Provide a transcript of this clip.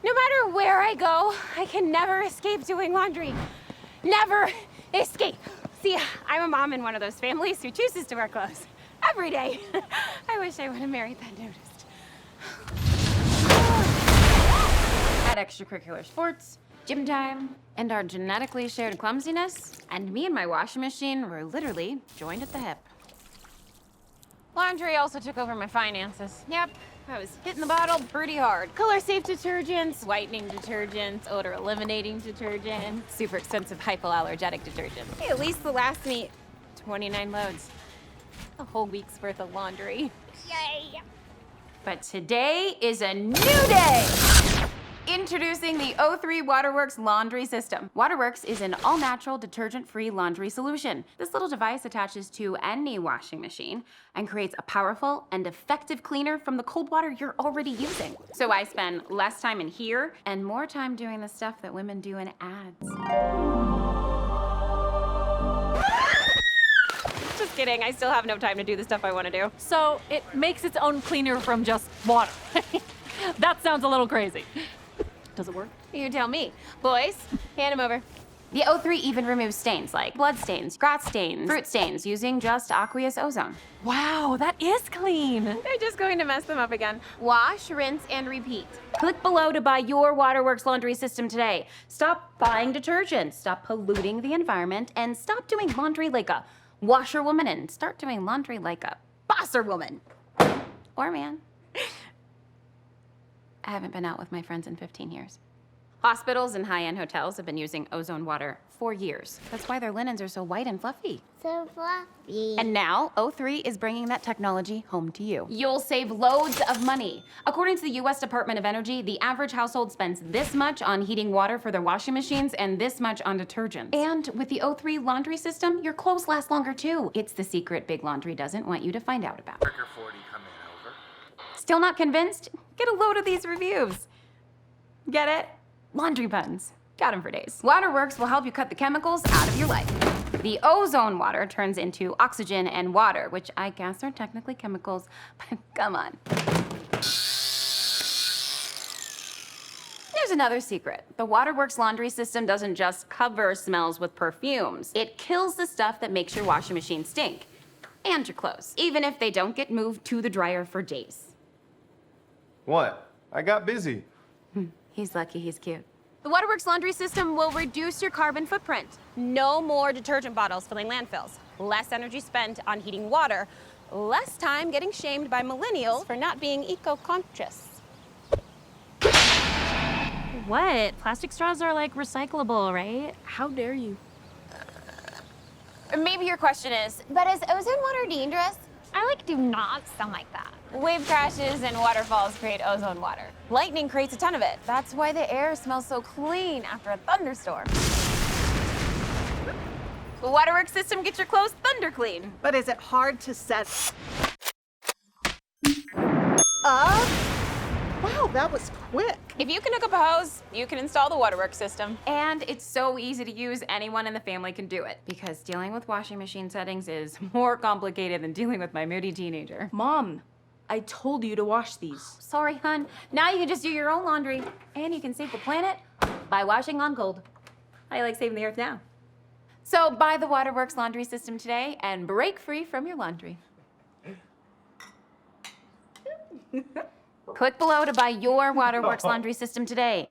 No matter where I go, I can never escape doing laundry. Never escape. See, I'm a mom in one of those families who chooses to wear clothes every day. I wish I would have married that noticed. At extracurricular sports, gym time, and our genetically shared clumsiness, and me and my washing machine were literally joined at the hip. Laundry also took over my finances. Yep, I was hitting the bottle pretty hard. Color-safe detergents, whitening detergents, odor-eliminating detergents, super expensive hypoallergenic detergent. Hey, at least they'll last me 29 loads. A whole week's worth of laundry. Yay! But today is a new day! Introducing the O3waterworks laundry system. Waterworks is an all-natural, detergent-free laundry solution. This little device attaches to any washing machine and creates a powerful and effective cleaner from the cold water you're already using. So I spend less time in here and more time doing the stuff that women do in ads. Just kidding, I still have no time to do the stuff I want to do. So it makes its own cleaner from just water. That sounds a little crazy. Does it work? You tell me. Boys, hand him over. The O3 even removes stains like blood stains, grass stains, fruit stains using just aqueous ozone. Wow, that is clean. They're just going to mess them up again. Wash, rinse, and repeat. Click below to buy your Waterworks laundry system today. Stop buying detergent, stop polluting the environment, and stop doing laundry like a washerwoman and start doing laundry like a bosserwoman. Or man. I haven't been out with my friends in 15 years. Hospitals and high-end hotels have been using ozone water for years. That's why their linens are so white and fluffy. So fluffy. And now, O3 is bringing that technology home to you. You'll save loads of money. According to the US Department of Energy, the average household spends this much on heating water for their washing machines and this much on detergents. And with the O3 laundry system, your clothes last longer too. It's the secret Big Laundry doesn't want you to find out about. Breaker 40 coming over. Still not convinced? Get a load of these reviews. Get it? Laundry buns. Got them for days. Waterworks will help you cut the chemicals out of your life. The ozone water turns into oxygen and water, which I guess are technically chemicals, but come on. There's another secret. The Waterworks laundry system doesn't just cover smells with perfumes. It kills the stuff that makes your washing machine stink. And your clothes, even if they don't get moved to the dryer for days. What? I got busy. He's lucky he's cute. The Waterworks laundry system will reduce your carbon footprint. No more detergent bottles filling landfills. Less energy spent on heating water. Less time getting shamed by millennials for not being eco-conscious. What? Plastic straws are like recyclable, right? How dare you? Maybe your question is, But is ozone water dangerous? I do not sound like that. wave crashes and waterfalls create ozone water. Lightning creates a ton of it. That's why the air smells so clean after a thunderstorm. The Waterworks system gets your clothes thunder clean. But is it hard to set up? Wow, that was quick. If you can hook up a hose, you can install the Waterworks system. And it's so easy to use, anyone in the family can do it. Because dealing with washing machine settings is more complicated than dealing with my moody teenager. Mom, I told you to wash these. Sorry, hun. Now you can just do your own laundry. And you can save the planet by washing on cold. How do you like saving the earth now? So buy the Waterworks laundry system today and break free from your laundry. Click below to buy your Waterworks laundry system today.